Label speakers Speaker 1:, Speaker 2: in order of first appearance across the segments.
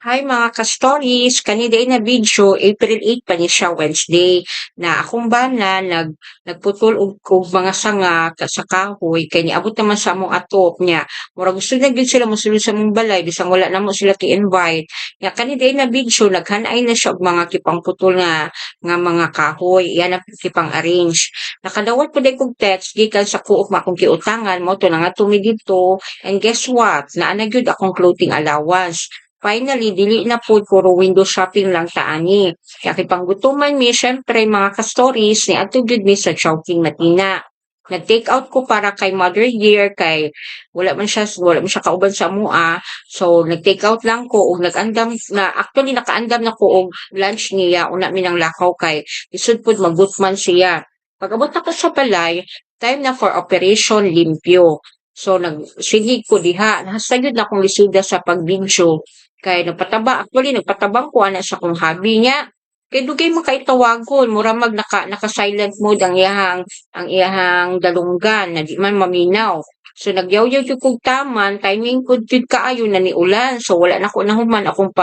Speaker 1: Hi mga ka-stories, kaniday na video, April 8 pa ni siya Wednesday, na akong bana nagputol og mga sanga sa kahoy, kay niabot naman sa among atop niya. Mura gusto na gyud sila mosulod sa mong balay, bisang wala na mo sila ki-invite. Ya kaniday na video, naghanay na siya og mga kipang putol nga mga kahoy, iyan ang kipang arrange. Nakadawat po day kong text, gikan sa kuok makong kiutangan, mo to na nga tumi dito, and guess what? Naana gyud akong clothing allowance. Finally, dili na po puro window shopping lang taani. Kaya kipanggutuman mi, syempre mga ka-stories, ni ato gyud mi sa Chowking Matina. Nag-take out ko para kay Mother Year, kay wala man siya kauban sa mua. So, nag-take out lang ko, og nag-andam, actually nakaandam na ko og lunch niya, una mi nang lakaw kay, isud pod magutman siya. Pag-abot ako sa balay, time na for Operation Limpyo. So, nagsigig ko diha. Nahasagod na akong lisuda sa pagbidyo. Kay nagpatabang ko ana sa kong hobby niya. Kay dugay makaitawagon, mura naka-silent mode ang iyahang dalunggan na di man maminaw. So nagyaw-yaw jud kog taman, timing ko jud kaayo na ni ulan. So wala na ko nahuman akong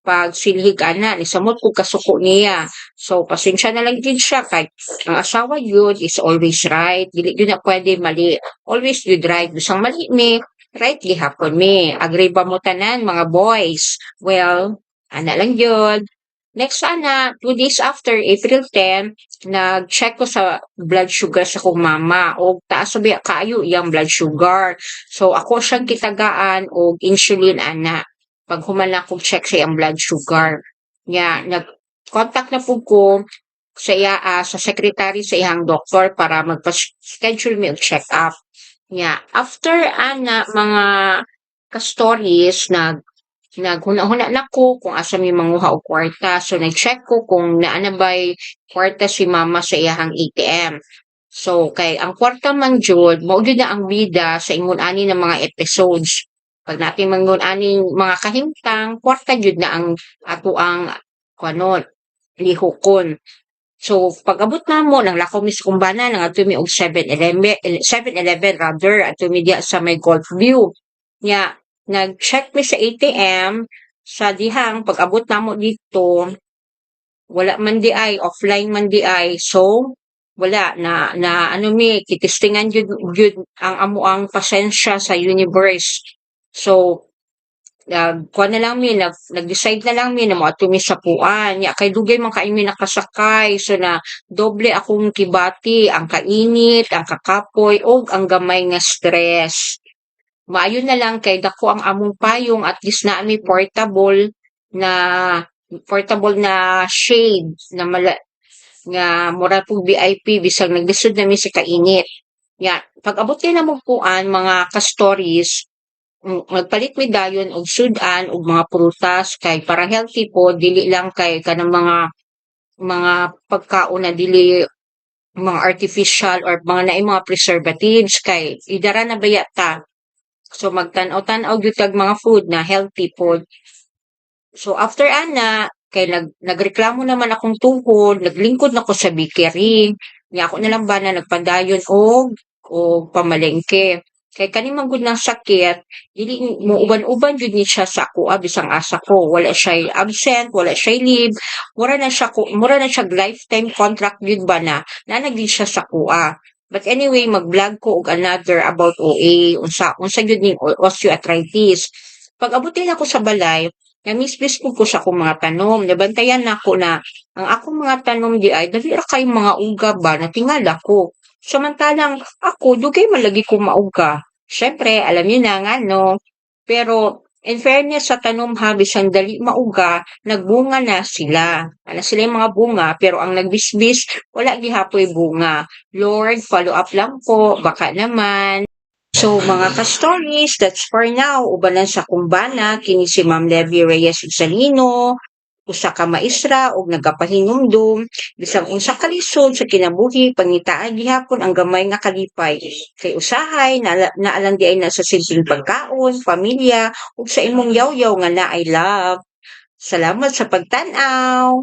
Speaker 1: pagsilhig ana ni samot ko kasuko niya. So pasensya na lang jud siya kay ang asawa yun is always right. Dili jud na pwede mali. Always jud right. Bisang mali mi, right gihapon mi. Agree ba mo tanan mga boys? Well, ana lang yun. Next ana, 2 days after, April 10, nag-check ko sa blood sugar sa kong mama. O taas sabi kaayo iyang blood sugar. So ako siyang kitagaan og insulin ana. Pag humana kong check sa iyang blood sugar. Nga, nag-contact na po ko sa sa secretary sa iyang doktor para magpa-schedule mi og check-up. Yeah. After ana mga ka-stories naghuna-huna na ko kung asa mi manguha og kwarta. So nag-check ko kung naa na ba'y kwarta si mama sa iyahang ATM. So kay ang kwarta man jud mao gyud na ang bida sa ingon ani ng mga episodes. Pag natin mangun ani mga kahimtang, kwarta jud na ang ato ang kuno lihokon. So, pag-abot namo nanglakaw mi sa kumbana, nangadto mi og 7-Eleven rather, adto mi diha sa may Golf View. Nya, nag-check mi sa ATM sa dihang pag-abot namo dito, wala man di ay, offline man di ay. So, wala na ano mi kitistingan jud ang amo ang pasensya sa universe. So, kuan na lang mi nag-decide na lang mi na moadto mi sa puan nya kay dugay man kay mi nakasakay, so na doble akong kibati, ang kainit, ang kakapoy ug ang gamay nga stress. Maayo na lang kay dako ang among payong, at least na mi na portable na shade na nga mura pug VIP bisag naglisod na mi sa kainit. Ya, pag abot kay namong puan mga ka-stories, magpalit mi dayon og sudan og mga prutas kay para healthy po, dili lang kay kanang mga pagkaon na dili mga artificial or mga naay mga preservatives kay idara na baya ta. So magtan-aw gyud kag mga food na healthy food. So after ana kay nagreklamo naman akong tuhod, naglingkod na ko sa bakery. Nya ako na lang ba na nagpadayon og pamalengke. Kay kani man gud ng sakit, dili mo uban-uban jud ni siya sa ako bisang asa ko. Wala siya absent, wala siya leave. Mura na siya lifetime contract jud ba na nagdi siya sa kuha. But anyway, mag-vlog ko og another about OA, unsa gyud ning osteoarthritis. Pag abutin ako sa balay, na-miss ko sa akong mga tanom. Nabantayan nako na ang akong mga tanom di ay dali ra kay mga uga ba na tingala ko. Samantalang ako dugay man lagi ko mauga. Syempre, alam niyo na nga no. Pero in fairness sa tanom ha, bisan dali mauga, nagbunga na sila. Ana sila yung mga bunga, pero ang nagbisbis, wala gihapoy bunga. Lord, follow up lang po, baka naman. So mga ka-stories, that's for now. Ubanan sa kumbana, kini si Ma'am Levy Reyes Salino, usa ka maestra og nagapahinumdum bisang unsa ka lisod sa kinabuhi pangitaan gihapon ang gamay nga kalipay kay usahay naalang di ay nasa simpleng pagkaon, pamilya ug sa imong yaw-yaw nga naay love. Salamat sa pagtan-aw.